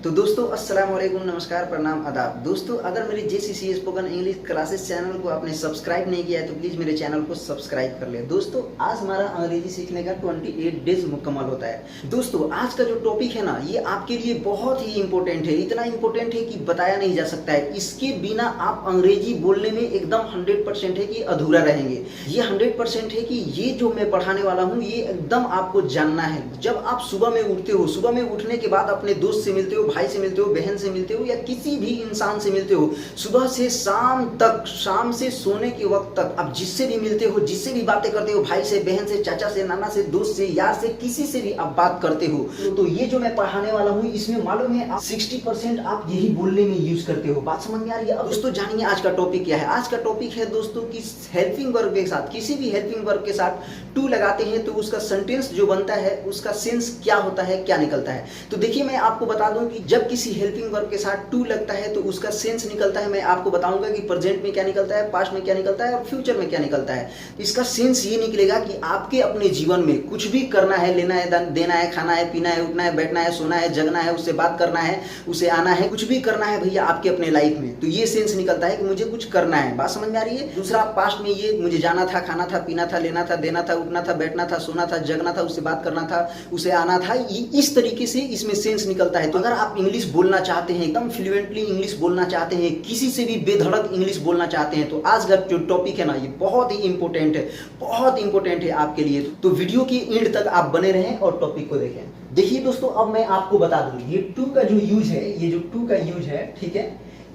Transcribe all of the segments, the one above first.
तो दोस्तों अस्सलाम वालेकुम, नमस्कार, प्रणाम, आदाब। दोस्तों अगर मेरे JCC spoken English classes channel को आपने सब्सक्राइब नहीं किया है तो प्लीज़ मेरे चैनल को सब्सक्राइब कर ले। दोस्तों आज हमारा अंग्रेजी सीखने का 28 डेज मुकम्मल होता है। दोस्तों आज का जो टॉपिक है ना, ये आपके लिए बहुत ही इंपॉर्टेंट है। इतना इंपॉर्टेंट है कि बताया नहीं जा सकता है। इसके बिना आप अंग्रेजी बोलने में एकदम 100% है कि अधूरा रहेंगे। ये 100% है कि ये जो मैं पढ़ाने वाला हूँ ये एकदम आपको जानना है। जब आप सुबह में उठते हो, सुबह में उठने के बाद अपने दोस्त से मिलते हो, भाई से मिलते हो, बहन से मिलते हो या किसी भी इंसान से मिलते हो, सुबह से शाम तक, शाम से सोने के वक्त तक आप जिससे भी मिलते हो, जिससे भी बातें करते हो, भाई से, बहन से, चाचा से, नाना से, दोस्त से, यार से, किसी से भी आप बात करते हो, तो ये जो मैं पढ़ाने वाला हूँ इसमें मालूम है आप 60% आप यही बोलने में यूज करते हो। बात समझ में आ रही है? अब दोस्तों जानिए आज का टॉपिक क्या है। आज का टॉपिक है दोस्तों कि हेल्पिंग वर्ब के साथ, किसी भी हेल्पिंग वर्ब के साथ टू लगाते हैं तो उसका सेंटेंस जो बनता है उसका सेंस क्या होता है, क्या निकलता है। तो देखिए मैं आपको बता दूं कि जब किसी हेल्पिंग वर्ब के साथ टू लगता है तो उसका सेंस निकलता है। मैं आपको बताऊंगा कि प्रेजेंट में क्या निकलता है, पास्ट में क्या निकलता है और फ्यूचर में क्या निकलता है। इसका सेंस ये निकलेगा कि आपके अपने जीवन में कुछ भी करना है, लेना है, देना है, खाना है, पीना है, उठना है, बैठना है, सोना है, जगना है, उससे बात करना है, उसे आना है, कुछ भी करना है भैया आपके अपने लाइफ में, तो ये सेंस निकलता है कि मुझे कुछ करना है। बात समझ में आ रही है? दूसरा पास्ट में ये मुझे जाना था, खाना था, पीना था, लेना था, देना था, उठना था, बैठना था, सोना था, जगना था, उससे बात करना था, उसे आना था। इस तरीके से इसमें सेंस निकलता है। तो अगर आप इंग्लिश बोलना चाहते हैं, एकदम फ्लुएंटली इंग्लिश बोलना चाहते हैं, किसी से भी बेधड़क इंग्लिश बोलना चाहते हैं, तो आज का जो टॉपिक है ना ये बहुत ही इंपॉर्टेंट है, बहुत इंपॉर्टेंट है आपके लिए। तो वीडियो की एंड तक आप बने रहें और टॉपिक को देखें। देखिए दोस्तों अब मैं आपको बता दूं ये टू का जो यूज है, ये जो टू का यूज है, ठीक है,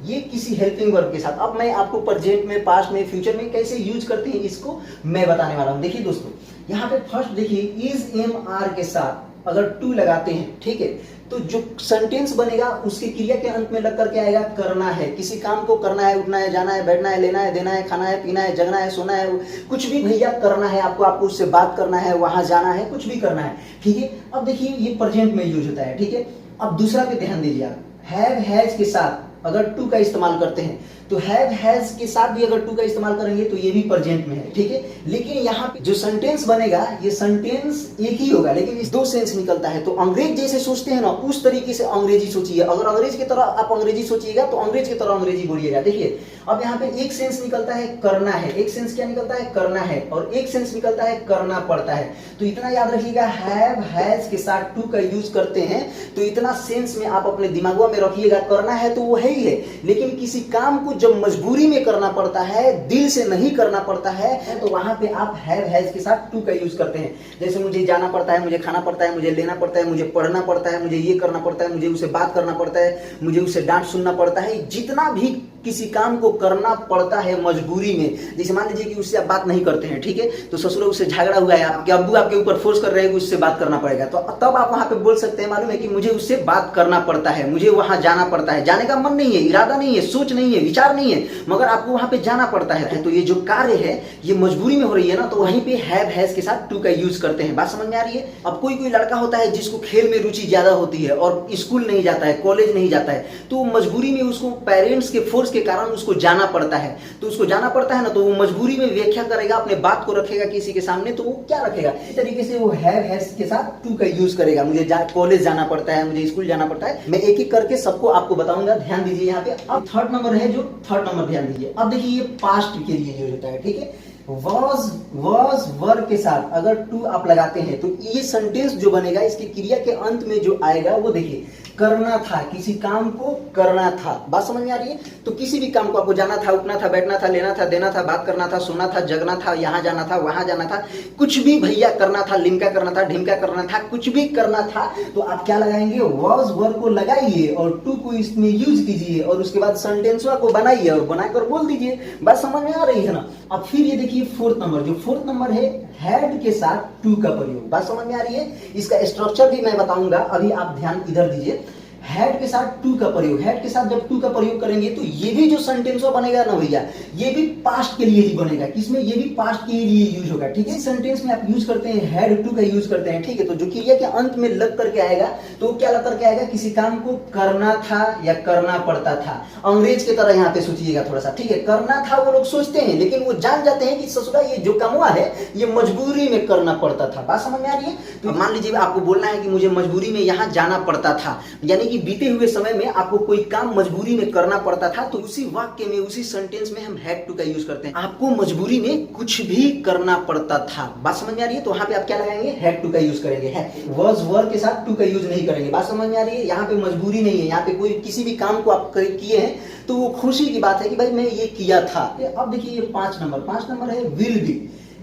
ये किसी हेल्पिंग वर्ब के साथ, अब मैं आपको प्रेजेंट में, पास्ट में, फ्यूचर में कैसे यूज करते हैं इसको मैं बताने वाला हूं। देखिए दोस्तों यहाँ पे फर्स्ट देखिए इज एम आर के साथ अगर टू लगाते हैं, ठीक है, तो जो सेंटेंस बनेगा उसके क्रिया के अंत में लग करके आएगा करना है। किसी काम को करना है, उठना है, जाना है, बैठना है, लेना है, देना है, खाना है, पीना है, जगना है, सोना है, कुछ भी भैया करना है आपको, आपको उससे बात करना है, वहां जाना है, कुछ भी करना है, ठीक है। अब देखिए ये प्रेजेंट में यूज होता है, ठीक है। अब दूसरा पे ध्यान दीजिए आप, हैव हैज के साथ अगर टू का इस्तेमाल करते हैं तो हैव हैज के साथ भी अगर टू का इस्तेमाल करेंगे तो ये भी प्रेजेंट में है, ठीक है। लेकिन यहाँ पे जो सेंटेंस बनेगा ये सेंटेंस एक ही होगा लेकिन इस दो सेंस निकलता है। तो अंग्रेज जैसे सोचते हैं ना उस तरीके से अंग्रेजी सोचिए। अगर अंग्रेज की तरह आप अंग्रेजी सोचिएगा तो अंग्रेज की तरह अंग्रेजी बोलिएगा। देखिए अब यहाँ पे एक सेंस निकलता है करना है, एक सेंस क्या निकलता है करना है, और एक सेंस निकलता है करना पड़ता है। तो इतना याद रखिएगा, हैव हैज के साथ टू का यूज करते हैं तो इतना सेंस में आप अपने दिमागों में रखिएगा। करना है तो वो है ही है, लेकिन किसी काम को जब मजबूरी में करना पड़ता है, दिल से नहीं करना पड़ता है, तो वहां पे आप हैव हैज के साथ टू का यूज करते हैं। जैसे मुझे जाना पड़ता है, मुझे खाना पड़ता है, मुझे लेना पड़ता है, मुझे पढ़ना पड़ता है, मुझे ये करना पड़ता है, मुझे उसे बात करना पड़ता है, मुझे उसे डांट सुनना पड़ता है। जितना भी किसी काम को करना पड़ता है मजबूरी में, जैसे मान लीजिए कि उससे आप बात नहीं करते हैं, ठीक है, तो ससुर उससे झगड़ा हुआ है, आपके अब्बू आपके ऊपर फोर्स कर रहे हैं कि उससे बात करना पड़ेगा, तो तब आप वहां पे बोल सकते हैं, मालूम है कि मुझे उससे बात करना पड़ता है, मुझे वहां जाना पड़ता है। जाने का मन नहीं है, इरादा नहीं है, सोच नहीं है, विचार नहीं है, मगर आपको वहां पे जाना पड़ता है। तो ये जो कार्य है ये मजबूरी में हो रही है ना, तो वहीं पे हैव हैज के साथ टू का यूज करते हैं। बात समझ में आ रही है? अब कोई कोई लड़का होता है जिसको खेल में रुचि ज्यादा होती है और स्कूल नहीं जाता है, कॉलेज नहीं जाता है, तो मजबूरी में उसको पेरेंट्स के फोर्स के कारण उसको जाना पड़ता है। तो उसको जाना पड़ता है ना, तो वो मजबूरी में व्याख्या करेगा, अपने बात को रखेगा किसी के सामने, तो वो क्या रखेगा, इस तरीके से वो हैव हैज के साथ टू का यूज करेगा। मुझे कॉलेज जाना पड़ता है, मुझे स्कूल जाना पड़ता है। मैं एक एक करके सबको आपको बताऊंगा, ध्यान दीजिए यहाँ पे। अब थर्ड नंबर है, जो थर्ड नंबर ध्यान दीजिए। अब देखिए ये पास्ट के लिए यूज होता है, ठीक है। was वर के साथ अगर टू आप लगाते हैं तो ये सेंटेंस जो बनेगा इसकी क्रिया के अंत में जो आएगा वो देखिए करना था, किसी काम को करना था। बात समझ में आ रही है? तो किसी भी काम को आपको जाना था, उठना था, बैठना था, लेना था, देना था, बात करना था, सोना था, जगना था, यहाँ जाना था, वहां जाना था, कुछ भी भैया करना था, लिमका करना था, ढिमका करना था, कुछ भी करना था, तो आप क्या लगाएंगे, was वर को लगाइए और टू को इसमें यूज कीजिए और उसके बाद सेंटेंसवा को बनाइए और बनाकर बोल दीजिए। बात समझ में आ रही है ना? अब फिर ये देखिए फोर्थ नंबर, जो फोर्थ नंबर है हैड के साथ टू का प्रयोग। बात समझ में आ रही है? इसका स्ट्रक्चर भी मैं बताऊंगा, अभी आप ध्यान इधर दीजिए। हैड के साथ टू का प्रयोग, हैड के साथ जब टू का प्रयोग करेंगे तो ये भी जो सेंटेंस बनेगा ना भैया, ये भी पास्ट के लिए ही बनेगा। किसमें? ये भी पास्ट के लिए यूज होगा, ठीक है। इस सेंटेंस में आप यूज करते हैं हैड टू का यूज करते हैं, ठीक है। तो जो क्रिया के अंत में लग करके आएगा तो क्या लग करके आएगा, किसी काम को करना था या करना पड़ता था। अंग्रेज की तरह यहाँ पे सोचिएगा थोड़ा सा, ठीक है। करना था वो लोग सोचते हैं, लेकिन वो जान जाते हैं कि ससुरा ये जो काम हुआ है ये मजबूरी में करना पड़ता था। बात समझ में आ रही है? तो मान लीजिए आपको बोलना है कि मुझे मजबूरी में यहाँ जाना पड़ता था, यानी कि बीते हुए समय में आपको कोई काम मजबूरी में करना पड़ता था, तो उसी वाक्य में, उसी सेंटेंस में हम हैड टू का यूज करते हैं। आपको मजबूरी में कुछ भी करना पड़ता था, बात समझ में आ रही है? तो वहां पे आप क्या लगाएंगे? हैड टू का यूज करेंगे। है वाज वर के साथ टू का यूज नहीं करेंगे, बात समझ में आ रही है? यहाँ पे मजबूरी नहीं है, यहाँ पे कोई किसी भी काम को आप किए हैं तो वो खुशी की बात है कि भाई मैं ये किया था। अब देखिए ये 5 नंबर है विल बी।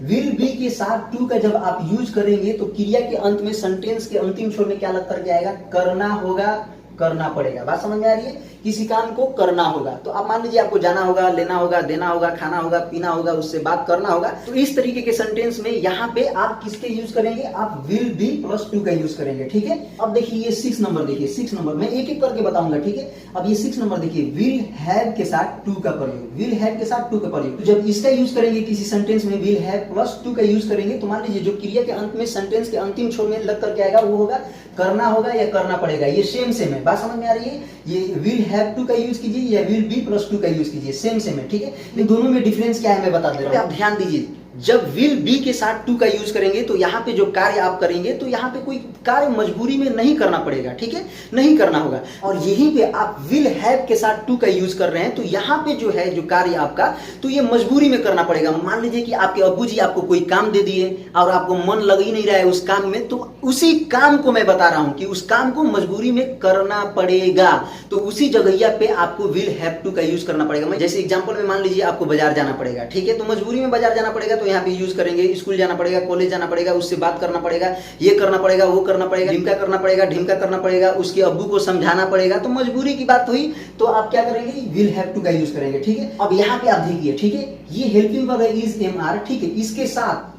विल बी के साथ टू का जब आप यूज करेंगे तो क्रिया के अंत में, सेंटेंस के अंतिम छोर में क्या लग करके आएगा? करना होगा, करना पड़ेगा। बात समझ में आ रही है? किसी काम को करना होगा, तो आप मान लीजिए आपको जाना होगा, लेना होगा, देना होगा, खाना होगा, पीना होगा, उससे बात करना होगा, तो इस तरीके के सेंटेंस में यहाँ पे आप किसके यूज करेंगे? आप विल बी प्लस टू का यूज करेंगे, ठीक है। अब देखिए ये 6 नंबर, देखिए 6 नंबर मैं एक एक करके बताऊंगा, ठीक है। अब ये 6 नंबर देखिए, विल हैव के साथ टू का प्रयोग, विल हैव के साथ टू का प्रयोग। तो जब इसका यूज करेंगे किसी सेंटेंस में, विल हैव प्लस टू का यूज करेंगे, तो मान लीजिए जो क्रिया के अंत में, सेंटेंस के अंतिम छोर में लग करके आएगा वो होगा करना होगा या करना पड़ेगा। ये सेम है, बात समझ में आ रही है? ये विल हैव टू का यूज कीजिए या विल बी प्लस टू का यूज कीजिए, सेम है, ठीक है। इन दोनों में डिफरेंस क्या है मैं बता दे रहा हूं, आप ध्यान दीजिए। जब विल बी के साथ टू का यूज करेंगे तो यहाँ पे जो कार्य आप करेंगे, तो यहाँ पे कोई कार्य मजबूरी में नहीं करना पड़ेगा, ठीक है, नहीं करना होगा। और यहीं पे आप विल हैव के साथ टू का यूज कर रहे हैं, तो यहाँ पे जो है जो कार्य आपका, तो ये मजबूरी में करना पड़ेगा। मान लीजिए कि आपके अब्बूजी आपको कोई काम दे दिए और आपको मन लग ही नहीं रहा है उस काम में, तो उसी काम को मैं बता रहा हूं कि उस काम को मजबूरी में करना पड़ेगा, तो उसी जगह पे आपको विल हैव टू का यूज करना पड़ेगा। मैं जैसे एग्जांपल में मान लीजिए आपको बाजार जाना पड़ेगा, ठीक है, तो मजबूरी में बाजार जाना पड़ेगा, तो यहाँ पे यूज करेंगे, स्कूल जाना पड़ेगा, कॉलेज जाना पड़ेगा, उससे बात करना पड़ेगा, ये करना पड़ेगा, वो करना पड़ेगा, ढिमका करना पड़ेगा, उसके अब्बू को समझाना पड़ेगा, तो मजबूरी की बात हुई, तो आप क्या करेंगे? विल हैव टू का यूज करेंगे, ठीक है। अब यहाँ पे आप देखिए, ठीक है, ये हेल्पिंग वर्ब है इज एम आर, ठीक है, इसके साथ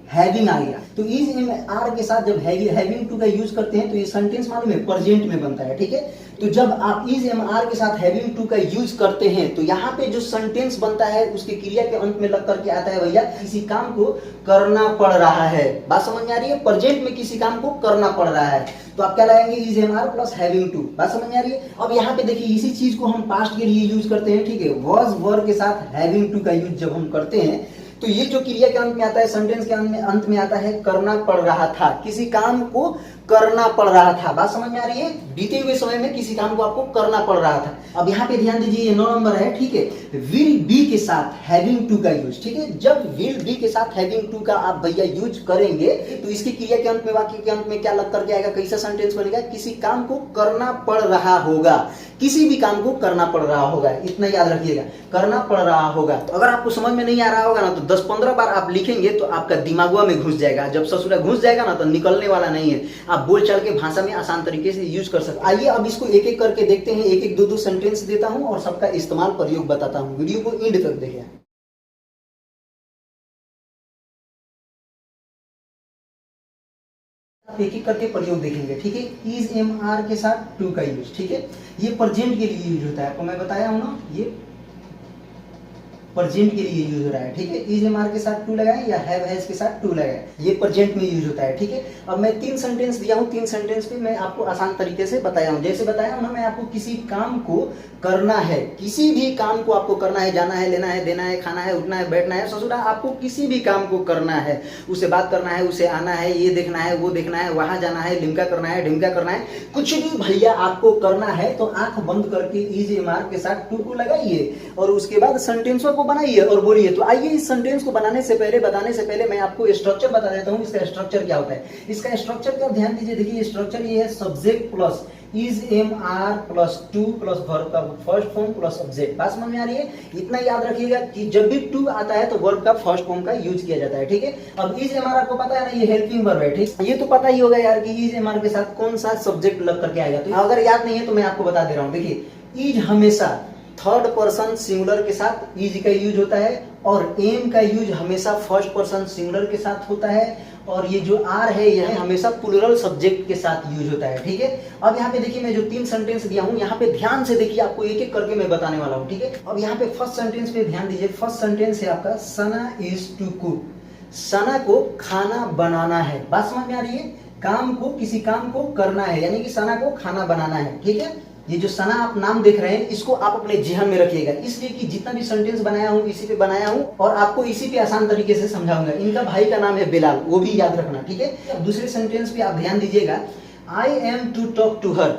हैविंग आ गया, तो इज एम आर के साथ जब हैविंग टू का यूज करते हैं तो ये सेंटेंस मालूम है प्रेजेंट में बनता है, ठीक है। तो जब आप इज एम आर के साथ हैविंग टू का यूज करते हैं तो यहाँ पे जो सेंटेंस बनता है उसके क्रिया के अंत में लग करके आता है भैया किसी काम को करना पड़ रहा है। बात समझ में आ रही है? प्रेजेंट में किसी काम को करना पड़ रहा है, तो आप क्या लगाएंगे? Is am are plus having to. बात समझ में आ रही है? अब यहाँ पे देखिए इसी चीज को हम पास्ट के लिए यूज करते हैं, ठीक है। वाज वर के साथ हैविंग टू का यूज जब हम करते हैं तो ये जो क्रिया के अंत में आता है, सेंटेंस के अंत में आता है करना पड़ रहा था, किसी काम को करना पड़ रहा था। बात समझ में आ रही है? बीते हुए समय में किसी काम को आपको करना पड़ रहा था। अब यहाँ पे ध्यान दीजिए, ये 9 नंबर है, ठीक है। विल बी के साथ हैविंग टू का यूज, ठीक है। जब विल बी के साथ हैविंग टू का आप भैया यूज करेंगे तो इसकी क्रिया के अंत में, वाक्य के अंत में क्या लग करके आएगा? कैसा सेंटेंस बनेगा? किसी काम को करना पड़ रहा होगा, किसी भी काम को करना पड़ रहा होगा, इतना याद रखिएगा, करना पड़ रहा होगा। अगर आपको समझ में नहीं आ रहा होगा ना तो 10-15 बार आप लिखेंगे तो आपका दिमागुआ में घुस जाएगा। जब ससुरा घुस जाएगा ना तो निकलने वाला नहीं है। आप बोल चाल के भाषा में आसान तरीके से यूज कर सकते। आइए अब इसको एक एक करके देखते हैं, एक एक दो सेंटेंस देता हूं और सबका इस्तेमाल प्रयोग बताता हूं। वीडियो को एंड तक देखिए। एक एक करके प्रयोग देखेंगे, ठीक है। इज एम आर के साथ टू का यूज, ठीक है, ये प्रेजेंट के लिए यूज होता है, आपको मैं बताया हूं ना, ये प्रेजेंट के लिए यूज हो रहा है, ठीक है। इज एम आर के साथ टू लगाएं या हैव हैज के साथ टू लगाएं, ये प्रेजेंट में यूज होता है, ठीक है। अब मैं 3 सेंटेंस दिया हूं, 3 सेंटेंस पे मैं आपको आसान तरीके से बताया हूं। जैसे बताया हूं ना, मैं आपको किसी काम को करना है, किसी भी काम को आपको करना है, जाना है, लेना है, देना है, खाना है, उठना है, बैठना है, ससुरा आपको किसी भी काम को करना है, उसे बात करना है, उसे आना है, ये देखना है, वो देखना है, वहां जाना है, लिमका करना है, ढिमका करना है, कुछ भी भैया आपको करना है तो आंख बंद करके इज एम आर के साथ टू को लगाइए और उसके बाद सेंटेंसों को बनाइए और बोलिए। तो आइए इस सेंटेंस को बताने से पहले मैं आपको स्ट्रक्चर बता देता हूं, इसका स्ट्रक्चर क्या होता है। इसका स्ट्रक्चर क्या, ध्यान दीजिए, देखिए स्ट्रक्चर ये है subject plus is am are plus to plus verb का फर्स्ट फॉर्म प्लस ऑब्जेक्ट। बात समझ में आ रही है? इतना याद रखिएगा कि जब भी टू आता है तो वर्ब का फर्स्ट फॉर्म का यूज किया जाता है, ठीक है। अब इज एम आर आपको पता है ना, ये हेल्पिंग वर्ब है, ठीक। ये तो पता ही होगा यार कि इज एम आर के साथ कौन सा सब्जेक्ट लग करके आएगा। तो अगर याद नहीं है तो मैं आपको बता दे रहा हूं, देखिए इज हमेशा थर्ड पर्सन सिंगुलर के साथ इज का यूज होता है और एम का यूज हमेशा फर्स्ट पर्सन सिंगुलर के साथ होता है और ये जो आर है यह हमेशा प्लूरल सब्जेक्ट के साथ यूज होता है, ठीक है। अब यहाँ पे देखिए मैं जो 3 सेंटेंस दिया हूँ यहाँ पे ध्यान से देखिए, आपको एक एक करके मैं बताने वाला हूँ, ठीक है। अब यहाँ पे फर्स्ट सेंटेंस पे ध्यान दीजिए। फर्स्ट सेंटेंस है आपका सना इज टू कुक, सना को खाना बनाना है। बात समझ में आ रही है? काम को, किसी काम को करना है, यानी कि सना को खाना बनाना है, ठीक है। ये जो सना आप नाम देख रहे हैं इसको आप अपने जेहन में रखिएगा, इसलिए कि जितना भी सेंटेंस बनाया हूँ इसी पे बनाया हूँ और आपको इसी पे आसान तरीके से समझाऊंगा। इनका भाई का नाम है बिलाल, वो भी याद रखना, ठीक है। दूसरे सेंटेंस पे आप ध्यान दीजिएगा, I am to talk to her,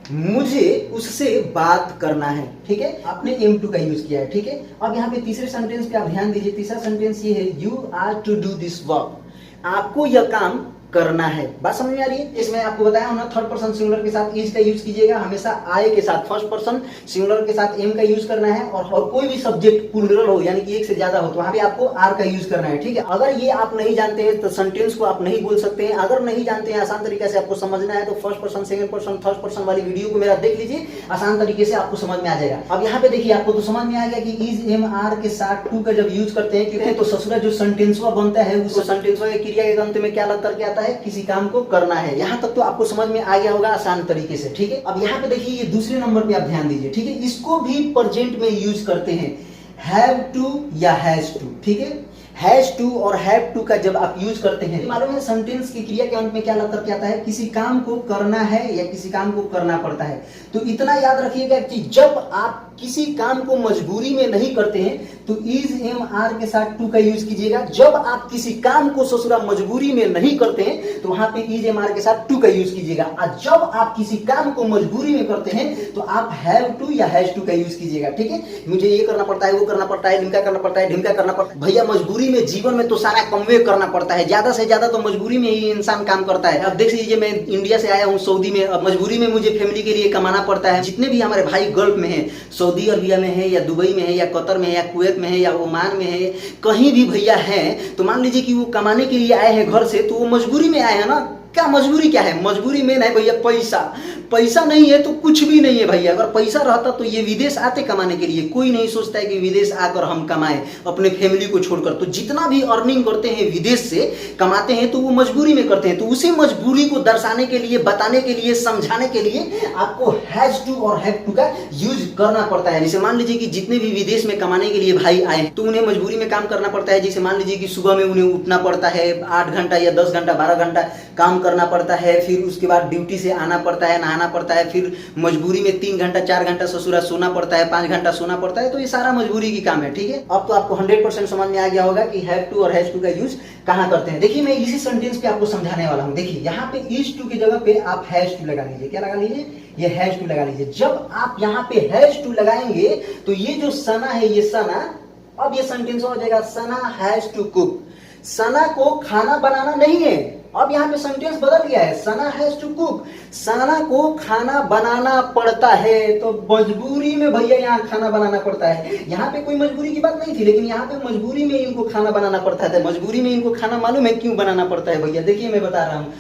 मुझे उससे बात करना है। ठीक है, आपने M2 का यूज किया है। ठीक है, अब यहाँ पे तीसरे सेंटेंस पे आप ध्यान दीजिए। तीसरा सेंटेंस ये है, you are to do this work, आपको यह काम करना है। बात समझ में आ रही है? इसमें आपको बताया हूं ना, थर्ड पर्सन सिंगुलर के साथ इज का यूज कीजिएगा, हमेशा आई के साथ फर्स्ट पर्सन सिंगुलर के साथ एम का यूज करना है, और कोई भी सब्जेक्ट प्लूरल हो यानी कि एक से ज्यादा हो तो वहां पे आपको आर का यूज करना है। ठीक है, अगर ये आप नहीं जानते हैं तो सेंटेंस को आप नहीं बोल सकते हैं। अगर नहीं जानते हैं, आसान तरीके से आपको समझना है तो first person, second person, third person वाली वीडियो को मेरा देख लीजिए, आसान तरीके से आपको समझ में आ जाएगा। अब यहाँ पे देखिए, आपको तो समझ में आ गया कि इज एम आर के साथ टू का जब यूज करते हैं तो ससुरा जो सेंटेंस बनता है उस सेंटेंस के क्रिया के अंत में क्या लग करके आता है, किसी काम को करना है। यहाँ तक तो आपको समझ में आ गया होगा आसान तरीके से। ठीक है, अब यहाँ पे देखिए, ये दूसरे नंबर पे आप ध्यान दीजिए। ठीक है, इसको भी प्रेजेंट में यूज करते हैं, हैव टू या हैज टू। ठीक है, हैज टू और हैव टू का जब आप यूज करते हैं, मालूम है सेंटेंस की क्रिया के अंत में क्या लग करके आता है, किसी काम को करना है या किसी काम को करना पड़ता है। तो इतना याद रखिएगा कि जब आप किसी काम को मजबूरी में नहीं करते हैं तो इज एम आर के साथ टू का यूज कीजिएगा। जब आप किसी काम को ससुरा मजबूरी में नहीं करते हैं तो वहां पे इज एम आर के साथ टू का यूज कीजिएगा, और जब आप किसी काम को मजबूरी में करते हैं तो आप हैव टू या हैज टू का यूज कीजिएगा। ठीक है, मुझे ये करना पड़ता है, वो करना पड़ता है, ढिमका करना पड़ता है, ढिमका करना पड़ता है। भैया मजबूरी में जीवन में तो सारा कमवे करना पड़ता है, ज्यादा से ज्यादा तो मजबूरी में ही इंसान काम करता है। अब देख लीजिए, मैं इंडिया से आया हूँ सऊदी में, अब मजबूरी में मुझे फैमिली के लिए कमाना पड़ता है। जितने भी हमारे भाई गल्फ में है, सऊदी अरबिया में है या दुबई में है या कतर में है या कुवैत में है या ओमान में है, कहीं भी भैया हैं, तो मान लीजिए कि वो कमाने के लिए आए हैं घर से, तो वो मजबूरी में आए हैं ना। क्या मजबूरी क्या है? मजबूरी में नहीं भैया, पैसा। पैसा नहीं है तो कुछ भी नहीं है भैया। अगर पैसा रहता तो ये विदेश आते कमाने के लिए। कोई नहीं सोचता है कि विदेश आकर हम कमाएं अपने फैमिली को छोड़कर। तो जितना भी अर्निंग करते हैं विदेश से कमाते हैं तो वो मजबूरी में करते हैं। तो उसी मजबूरी को दर्शाने के लिए, बताने के लिए, समझाने के लिए आपको हैज टू और हैव टू का यूज करना पड़ता है। जैसे मान लीजिए कि जितने भी विदेश में कमाने के लिए भाई आए तो उन्हें मजबूरी में काम करना पड़ता है। जैसे मान लीजिए कि सुबह में उन्हें उठना पड़ता है, 8 घंटा या 10 घंटा 12 घंटा काम करना पड़ता है, फिर उसके बाद ड्यूटी से आना पड़ता है, नहाना पड़ता है, फिर मजबूरी में 3 घंटा 4 घंटा ससुरा सोना पड़ता है, 5 घंटा सोना पड़ता है। तो ये सारा मजबूरी की काम है। ठीक है, अब तो आपको 100% समझ में आ गया होगा कि हैव टू और हैज टू का यूज कहां करते हैं। देखिए, मैं इसी सेंटेंस पे आपको समझाने वाला हूं। देखिए, यहाँ पे इज टू की जगह पे आप हैज टू लगा लीजिए। क्या लगा लीजिए? ये हैज टू लगा लीजिए। जब आप यहाँ पे हैज टू लगाएंगे तो ये जो सना है, ये सना, अब ये सेंटेंस हो जाएगा, सना हैज टू कुक। सना को खाना बनाना नहीं है, अब यहाँ पे सेंटेंस बदल गया है, सना हैज टू कुक। सना को खाना बनाना पड़ता है, तो मजबूरी में भैया यहाँ खाना बनाना पड़ता है। यहाँ पे कोई मजबूरी की बात नहीं थी, लेकिन यहाँ पे मजबूरी में इनको खाना बनाना पड़ता है। मजबूरी में इनको खाना मालूम है क्यों बनाना पड़ता है भैया? देखिए, मैं बता रहा हूँ।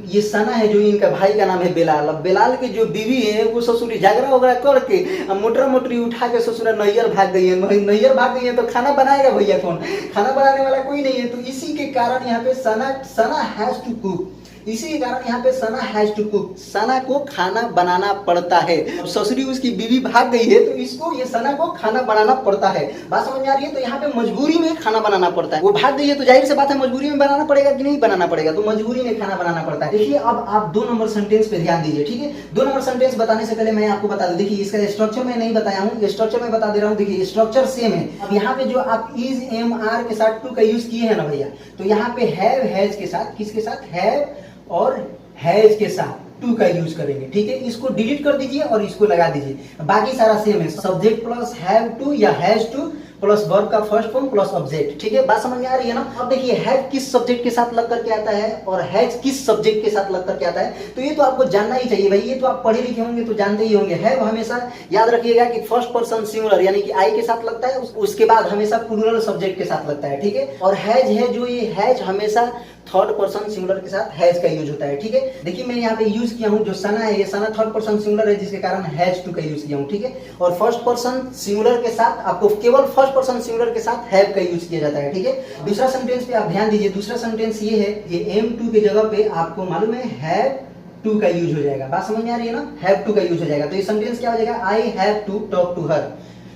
ये सना है, जो इनका भाई का नाम है बेलाल। अब बेलाल की जो बीवी है वो ससुरी झगड़ा वगड़ा करके मोटरा मोटरी उठा के ससुरा नैयर भाग गई है। नैयर भाग गई है तो खाना बनाएगा भैया कौन? खाना बनाने वाला कोई नहीं है। तो इसी के कारण यहाँ पे सना हैज टू कुक। इसी के कारण यहाँ पे सना हैज टू कुक, सना को खाना बनाना पड़ता है। अब ससुरी उसकी बीवी भाग गई है तो इसको, ये सना को खाना बनाना पड़ता है। बात समझ में आ रही है? तो यहाँ पे मजबूरी में खाना बनाना पड़ता है। वो भाग गई है तो जाहिर सी बात है मजबूरी में बनाना पड़ेगा कि नहीं बनाना पड़ेगा? तो मजबूरी में खाना बनाना पड़ता है। देखिए, अब आप 2 नंबर सेंटेंस पे ध्यान दीजिए। ठीक है, 2 नंबर सेंटेंस बताने से पहले मैं आपको बता दूं, देखिए इसका स्ट्रक्चर मैं नहीं बताया हूँ, स्ट्रक्चर मैं बता दे रहा हूँ। देखिए, स्ट्रक्चर सेम है। अब यहाँ पे जो आप इज एम आर के साथ टू का यूज किए हैं ना भैया, तो यहाँ पे हैव हैज के साथ, किसके साथ? हैव और हैज के साथ टू का यूज करेंगे। ठीक है, इसको डिलीट कर दीजिए और इसको लगा दीजिए। बाकी सारा सेम है, सब्जेक्ट प्लस हैव टू या हैज टू प्लस वर्ब का फर्स्ट फॉर्म प्लस ऑब्जेक्ट। ठीक है, बात समझ में आ रही है ना? अब देखिए, हैव किस सब्जेक्ट के साथ लग करके आता है और हैज किस सब्जेक्ट के साथ लग करके आता है, तो ये तो आपको जानना ही चाहिए भाई। ये तो आप पढ़े लिखे होंगे तो जानते ही होंगे। हैव हमेशा याद रखिएगा कि फर्स्ट पर्सन सिंगुलर यानी कि आई के साथ लगता है, उसके बाद हमेशा प्लूरल सब्जेक्ट के साथ लगता है। ठीक है, और हैज है जो, ये हैज हमेशा थर्ड पर्सन सिंगुलर के साथ हैज का यूज होता है। ठीक है, देखिए मैं यहाँ पे यूज किया हूँ, जो सना है ये सना थर्ड पर्सन सिंगुलर है, जिसके कारण हैज टू का यूज किया हूँ। ठीक है, और फर्स्ट पर्सन सिंगुलर के साथ आपको केवल फर्स्ट पर्सन सिंगुलर के साथ हैव का यूज किया जाता है। ठीक है, दूसरा सेंटेंस पे आप ध्यान दीजिए। दूसरा सेंटेंस ये है, ये M2 की जगह पे आपको मालूम है हैव टू का यूज हो जाएगा। बात समझ में आ रही है ना? हैव टू का यूज हो जाएगा। तो ये सेंटेंस क्या हो जाएगा? I have to talk to her.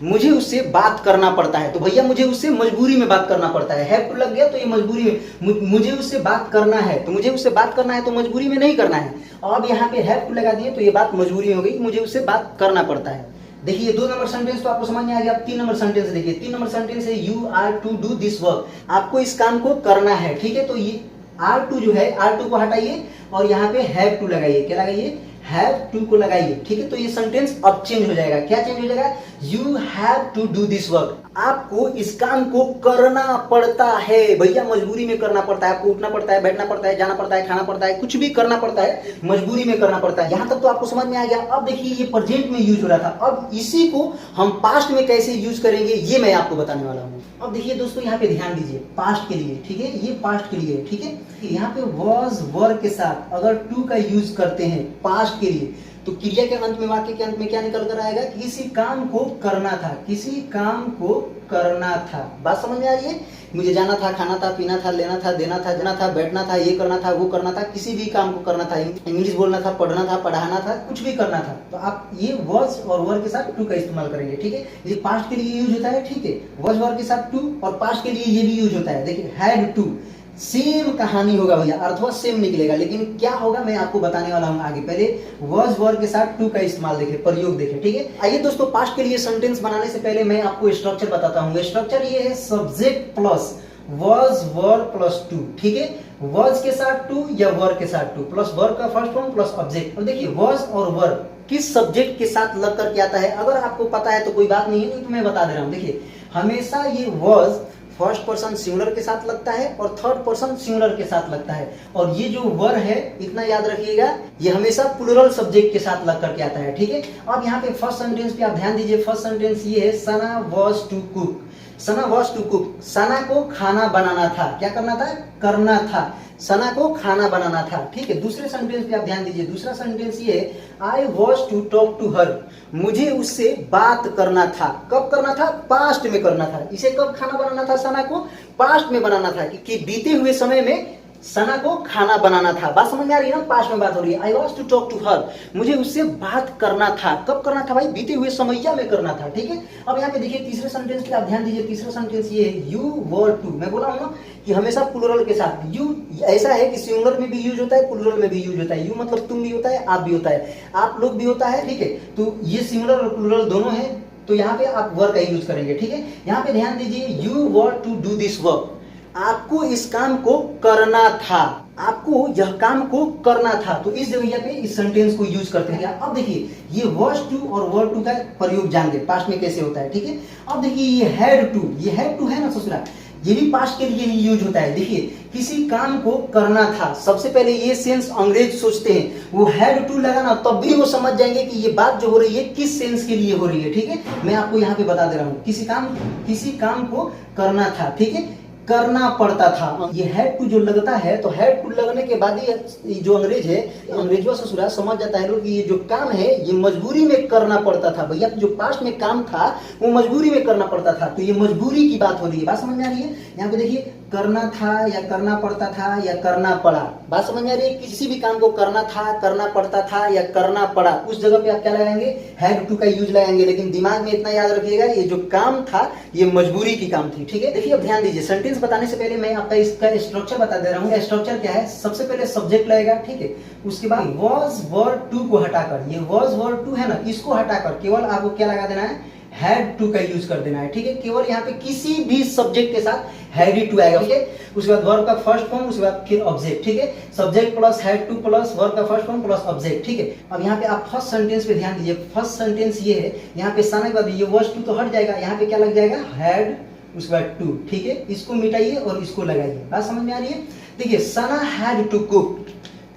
मुझे उससे बात करना पड़ता है, तो भैया मुझे उससे मजबूरी में बात करना पड़ता है। हैव टू लग गया तो ये मजबूरी में, मुझे उससे बात करना है, तो मुझे उससे बात करना है तो मजबूरी में नहीं करना है। अब यहाँ पे हैव टू लगा दिए तो ये बात मजबूरी में हो गई, मुझे उससे बात करना पड़ता है। देखिए, 2 नंबर सेंटेंस तो आपको समझ में आ गया। 3 नंबर सेंटेंस देखिए। 3 नंबर सेंटेंस है, you are to do this work. आपको इस काम को करना है। ठीक है, तो ये आर टू जो है, आर टू को हटाइए और यहाँ पे हैव टू लगाइए। क्या लगाइए? हैव टू को लगाइए, ठीक है। तो ये सेंटेंस अब चेंज हो जाएगा। क्या चेंज हो जाएगा? You have to do this work, आपको इस काम को करना पड़ता है। भैया मजबूरी में करना पड़ता है, आपको उठना पड़ता है, बैठना पड़ता है, जाना पड़ता है, खाना पड़ता है, कुछ भी करना पड़ता है, मजबूरी में करना पड़ता है। यहां तक तो आपको समझ में आ गया। अब देखिए ये प्रेजेंट में यूज हो रहा था, अब इसी को हम पास्ट में कैसे यूज करेंगे ये मैं आपको बताने वाला हूं। अब देखिए दोस्तों यहाँ पे ध्यान दीजिए, पास्ट के लिए, ठीक है, ये पास्ट के लिए, ठीक है। यहाँ पे वॉज वर्ब के साथ अगर टू का यूज करते हैं पास्ट के लिए, तो क्रिया के अंत में, वाक्य के अंत में क्या निकल कर आएगा? किसी काम को करना था, किसी काम को करना था। बात समझ में आ रही है? मुझे जाना था, खाना था, पीना था, लेना था, देना था, जाना था, बैठना था, ये करना था, वो करना था, किसी भी काम को करना था, इंग्लिश बोलना था, पढ़ना था, पढ़ाना था, कुछ भी करना था। तो आप ये वॉज और वर्ब के साथ टू का इस्तेमाल करेंगे, ठीक है। ये पास्ट के लिए यूज होता है, ठीक है, वॉज वर्ब के साथ टू, और पास्ट के लिए ये भी यूज होता है। देखिए हैड टू, सेम कहानी होगा भैया, अर्थवा सेम निकलेगा, लेकिन क्या होगा मैं आपको बताने वाला हूं आगे। पहले वॉज वर्ब के साथ टू का इस्तेमाल देखें, प्रयोग देखें, ठीक है। आइए दोस्तों, पास्ट के लिए सेंटेंस बनाने से पहले मैं आपको स्ट्रक्चर बताता हूं। स्ट्रक्चर ये है subject plus was verb plus two, ठीक है। वॉज के साथ टू या वर्ब के साथ टू प्लस वर्ब का फर्स्ट फॉर्म प्लस ऑब्जेक्ट। अब देखिए वॉज और वर्ब किस सब्जेक्ट के साथ लग करके आता है, अगर आपको पता है तो कोई बात नहीं है, नहीं तो मैं बता दे रहा हूं। देखिए हमेशा ये वॉज फर्स्ट पर्सन सिंगुलर के साथ लगता है और थर्ड पर्सन सिंगुलर के साथ लगता है, और ये जो वर है इतना याद रखिएगा, ये हमेशा प्लुरल सब्जेक्ट के साथ लग करके आता है, ठीक है। अब यहाँ पे फर्स्ट सेंटेंस पे आप ध्यान दीजिए। फर्स्ट सेंटेंस ये है Sana was to cook, Sana was to cook, Sana को खाना बनाना था। क्या करना था? करना था। सना को खाना बनाना था, ठीक है। दूसरे सेंटेंस पे आप ध्यान दीजिए। दूसरा सेंटेंस ये है I was to talk to her, मुझे उससे बात करना था। कब करना था? पास्ट में करना था। इसे कब खाना बनाना था? सना को पास्ट में बनाना था, कि बीते हुए समय में सना को खाना बनाना था। बात समझ में आ रही है ना? पास्ट में बात हो रही है। I was to talk to her, मुझे उससे बात करना था। कब करना था भाई? बीते हुए समैया में करना था, ठीक है। अब यहाँ पे देखिए तीसरे सेंटेंस पे आप ध्यान दीजिए। तीसरा सेंटेंस ये है यू वर टू। मैं बोला हूँ ना कि हमेशा प्लुरल के साथ। यू ऐसा है कि सिंगुलर में भी यूज होता है, प्लुरल में भी यूज होता है। यू मतलब तुम भी होता है, आप भी होता है, आप लोग भी होता है, ठीक है। तो ये सिंगुलर और प्लुरल दोनों है, तो यहाँ पे आप वर्ब का यूज करेंगे, ठीक है। यहाँ पे ध्यान दीजिए you were to do this work, आपको इस काम को करना था, आपको यह काम को करना था। तो इस जगह पे इस सेंटेंस को यूज करते हैं। अब देखिए ये वॉज टू और वर्ब टू का प्रयोग जान गए पास्ट में कैसे होता है, ठीक है। अब देखिए ये हैड टू, ये हैड टू है ना ससुरा, ये भी पास्ट के लिए ही यूज होता है। देखिए किसी काम को करना था, सबसे पहले ये सेंस अंग्रेज सोचते हैं, वो हैड टू लगाना तब भी वो समझ जाएंगे कि ये बात जो हो रही है किस सेंस के लिए हो रही है, ठीक है। मैं आपको यहाँ पे बता दे रहा हूँ, किसी काम को करना था, ठीक है, करना पड़ता था। ये हैड टू जो लगता है, तो हैड टू लगने के बाद ये जो अंग्रेज है, अंग्रेजों से सुरा समझ जाता है लोग कि ये जो काम है ये मजबूरी में करना पड़ता था। भैया जो पास्ट में काम था वो मजबूरी में करना पड़ता था, तो ये मजबूरी की बात हो रही है। बात समझ में आ रही है? यहाँ पे देखिए करना था या करना पड़ता था या करना पड़ा, बात समझ में आ रही है? किसी भी काम को करना था, करना पड़ता था या करना पड़ा, उस जगह पे आप क्या लगाएंगे? हैड टू का यूज लगाएंगे। लेकिन दिमाग में इतना याद रखिएगा ये जो काम था ये मजबूरी की काम थी, ठीक है। देखिए अब ध्यान दीजिए, सेंटेंस बताने से पहले मैं आपका इसका स्ट्रक्चर बता दे रहा हूँ। स्ट्रक्चर क्या है? सबसे पहले सब्जेक्ट लगेगा, ठीक है, उसके बाद वॉज वर्ब टू को हटाकर, ये वॉज वर्ब टू है ना, इसको हटाकर केवल आपको क्या लगा देना है? हैड टू का यूज कर देना है, ठीक है। केवल यहाँ पे किसी भी सब्जेक्ट के साथ हैड टू आएगा, ठीक है। उसके बाद वर्ब का फर्स्ट फॉर्म, उसके बाद फिर ऑब्जेक्ट, ठीक है। Subject plus had to plus verb का फर्स्ट फॉर्म प्लस ऑब्जेक्ट, ठीक है। अब यहाँ पे आप फर्स्ट सेंटेंस पे ध्यान दीजिए। फर्स्ट सेंटेंस ये है, यहाँ पे सना के बाद ये वॉज टू तो हट जाएगा, यहाँ पे क्या लग जाएगा? हैड, उसके बाद टू, ठीक है। इसको मिटाइए और इसको लगाइए। बात समझ में आ रही है? देखिए सना हैड टू कुक,